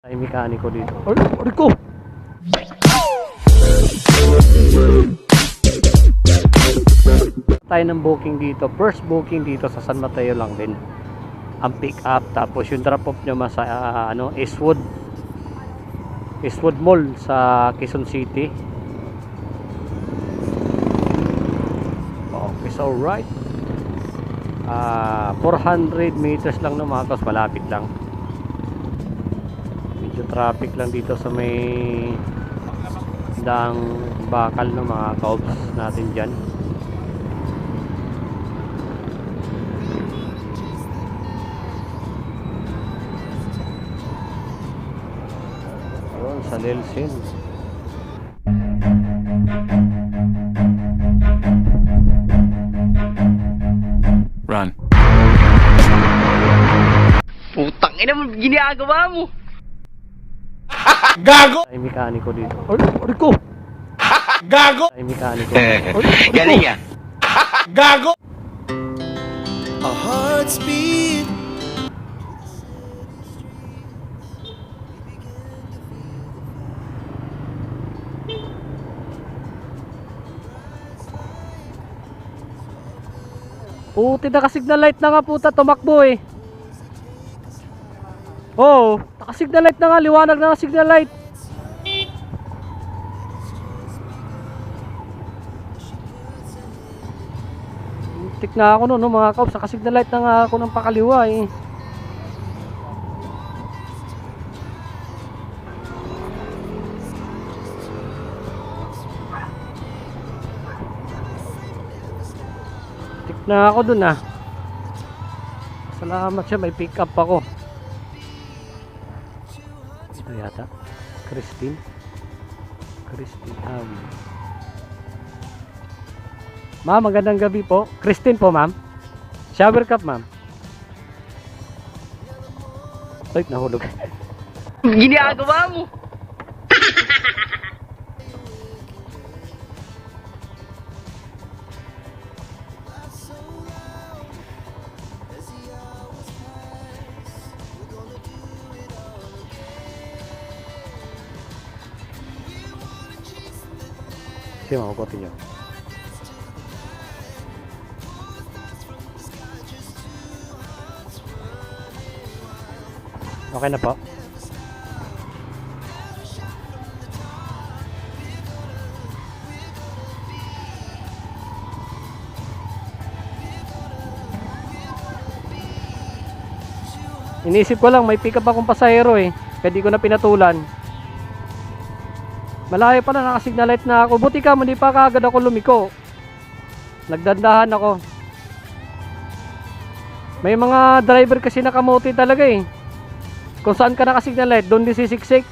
Ay, mekaniko dito. Ay ko! Tayo ng booking dito. First booking dito sa San Mateo lang din. Ang pick up. Tapos yung drop off nyo sa Eastwood Mall sa Quezon City. Okay, so right. 400 meters lang ng mga kaos. Malapit lang. Medyo traffic lang dito sa may daang bakal ng mga kaos natin dyan. Ayun, sa Lelsin. Run. Putang ina mo, ginagawa mo. Gago! Ay, mekaniko dito. Ay ko! Gago! Ay, mekaniko. Galing yan. Gago! Our hearts beat. Puti, naka-signal light na nga puta, tumakbo eh. Oo, naka-signal light na nga, liwanag na nga signal light. Tik na ako no mga kaops, naka-signal light na nga ako ng pakaliwa eh. Na ako dun ah. Salamat siya, may pick up ako. Ito yata Christine Ma'am, magandang gabi po. Christine po ma'am. Shower cup ma'am. Ay, nahulog. Ginagawa mo. Sige, makukutin nyo. Okay na po. Iniisip ko lang, may pick up akong pasahero eh. Kaya di ko na pinatulan. Malayo pa na, naka-signal light na ako. Buti ka, hindi pa kaagad ako lumiko. Nagdandahan ako. May mga driver kasi nakamote talaga eh. Kung saan ka naka-signal light, doon din sisiksik.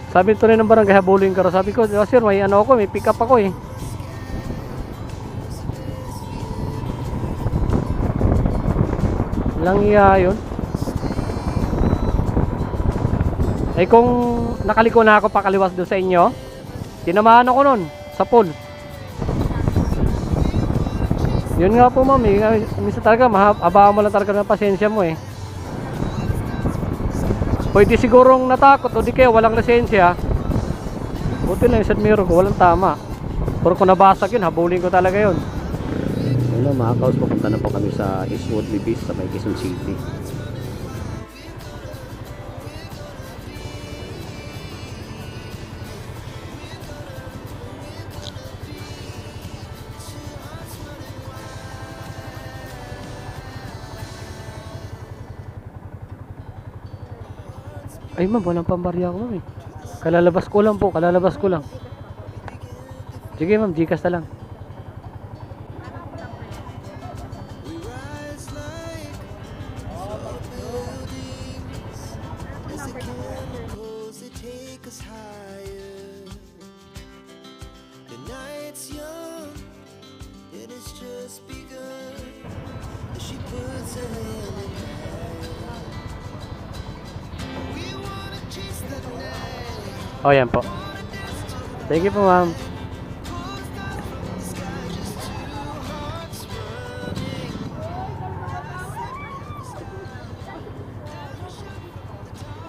Sabi ito rin ng barangay, habulin ka rin. Sabi ko, oh, sir, may ano ako, may pick up ako eh. Lang iya yun. Eh kung nakaliko na ako pakaliwas doon sa inyo, tinamaan ako nun sa pool. Yun nga po ma'am eh, minsan talaga mahaba mo lang talaga ng pasensya mo eh. Pwede sigurong natakot o di kaya walang lisensya. Buti lang yung side mirror ko, walang tama. Pero kung nabasag yun, habulin ko talaga yun. Ayun mga kaos, pupunta na po kami sa Eastwood Libis sa may Quezon City. Ay ma'am, walang pambarya ako ma'am eh. Kalalabas ko lang po, kalalabas ko lang. Sige ma'am, Gcash na lang. Oh, yan po. Thank you po, ma'am.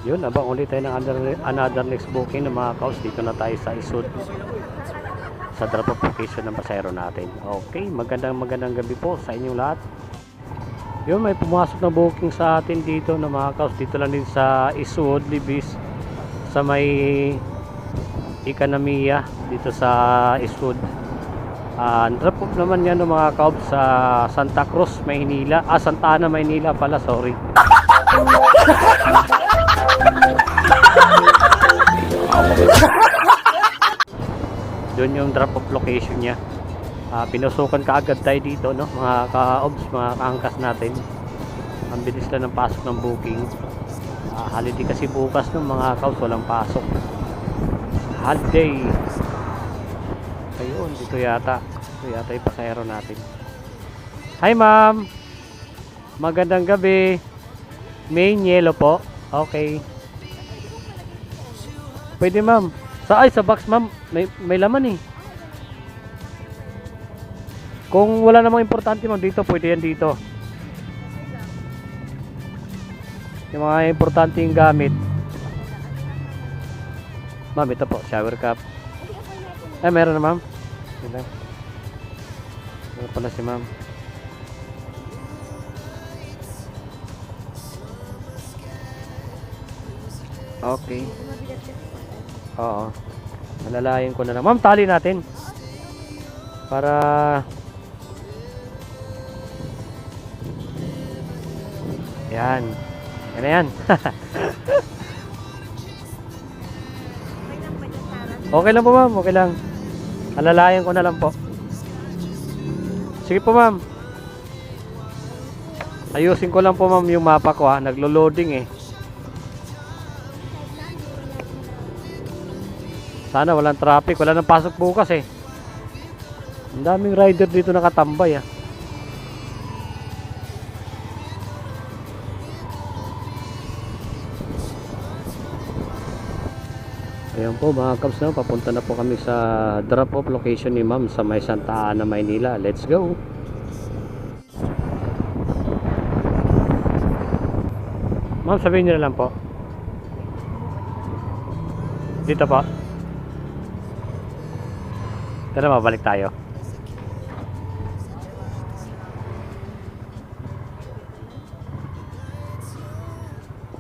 Yun, abang ulit tayo ng another next booking ng mga kaos. Dito na tayo sa Isud, sa drop off location ng pasahero natin. Okay, magandang gabi po sa inyong lahat. Yun, may pumasok na booking sa atin dito ng mga kaos. Dito lang din sa Isud, Libis, sa may Ikanamiya, dito sa Isud. Drop off naman yan ng mga kaos sa Santa Cruz, Maynila. Santa Ana, Maynila pala, sorry. Doon yung drop off location niya. Pinusukan kaagad tayo dito, no, mga ka-obs, mga kaangkas natin. Ang bilis lang ng pasok ng booking. Holiday kasi bukas, no, mga ka-obs, walang pasok. Holiday. Ayun, dito yata yung pasahero natin. Hi ma'am, magandang gabi. Main yellow po. Okay. Pwede ma'am. Sa box ma'am, may laman eh. Kung wala namang importante ma'am dito, pwede yan dito. Yung mga importanteng gamit. Ma'am, ito po, shower cap. Meron na ma'am. Meron pala si ma'am. Okay. Oo. Malalayan ko na lang. Ma'am, tali natin. Para yan. Yan na yan. Okay lang po ma'am. Okay lang. Alalayan ko na lang po. Sige po ma'am. Ayusin ko lang po ma'am yung mapa ko ha. Naglo-loading eh. Sana walang traffic, wala nang pasok bukas eh. Ang daming rider dito nakatambay ah. Ayan po mga kabs, no, papunta na po kami sa drop off location ni ma'am sa may Santa Ana, Maynila. Let's go. Ma'am, sabihin niyo na lang po. Dito po. Tara, mabalik tayo.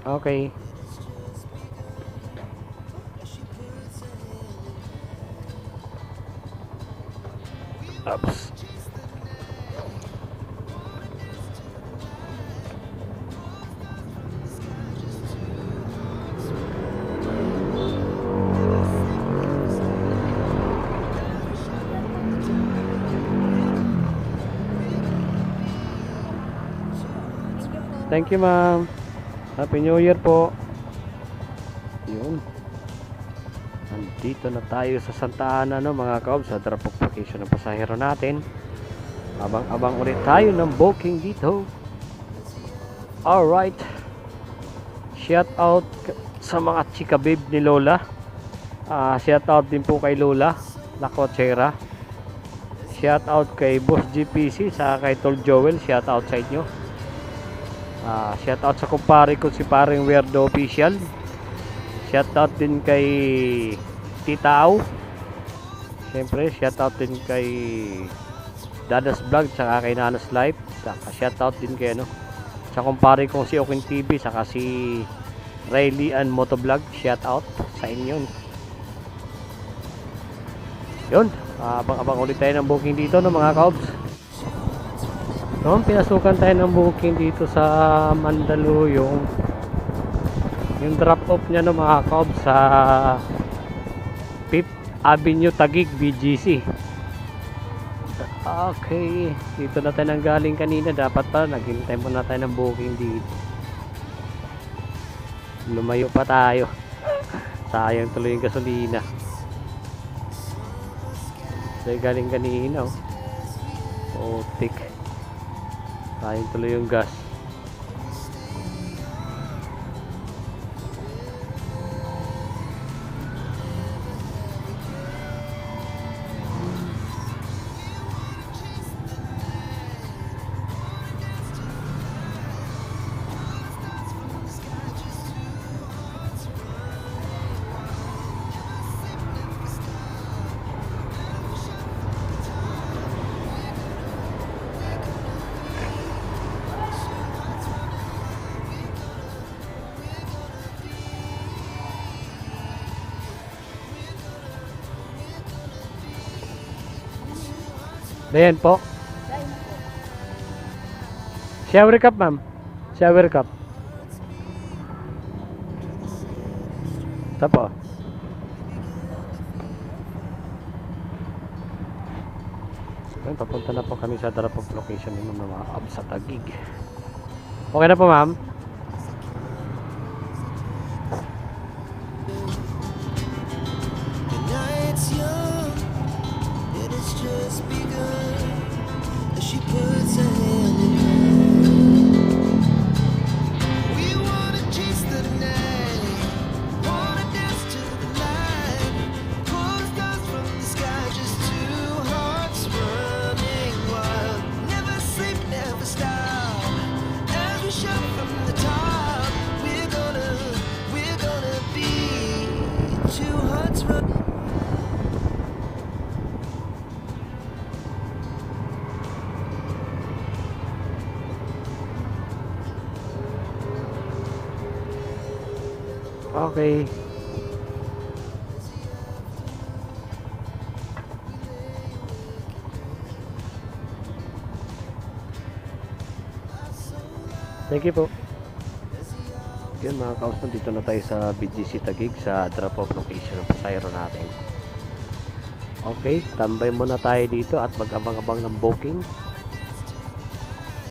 Okay. Oops. Thank you ma'am. Happy New Year po. Yun. Nandito na tayo sa Santa Ana, no, mga kaob, sa drop off location ng pasahero natin. Abang ulit tayo ng booking dito. Alright. Shout out sa mga chika babe ni Lola. Shout out din po kay Lola Lacochera. Shout out kay Boss GPC sa kay Tol Joel. Shout out sa inyo. Shout out sa kumpare ko si Paring Weirdo Official. Shout out din kay Tita Au. Siyempre shout out din kay Dadas Vlog saka kay Nanas Life. Saka shout out din kay sa kumpare kong si Okin TV saka si Riley and Motovlog. Shout out sa inyo. Yun, abang ulit tayo ng booking dito, no, mga kaobs. Noon, pinasukan tayo ng booking dito sa Mandaluyong. Yung drop off niya, no, mga kaobs, sa 5th Avenue Taguig, BGC. Okay, dito na tayo nang galing kanina. Dapat pa, naghintay muna tayo ng booking dito. Lumayo pa tayo. Sayang tuloy yung gasolina. Tayo galing kanina, oh. Otik. Sayang tuloy yung gas. Dayan po. Shower cup, ma'am. Shower cup. Ito po. Ayun, papunta na po kami sa drop-off location ng mga ab sa Taguig. Okay na po, ma'am. The night's young, and it's just begun. As she puts her hand in mine. We wanna chase the night, wanna dance to the light. Pull stars from the sky, just two hearts running wild. Never sleep, never stop. As we shout from the top, we're gonna be two hearts running. Okay. Thank you po. Yun mga kaos, dito na tayo sa BGC Taguig sa drop-off location ng pasayro natin. Okay, tambay muna tayo dito at mag-abang-abang ng booking.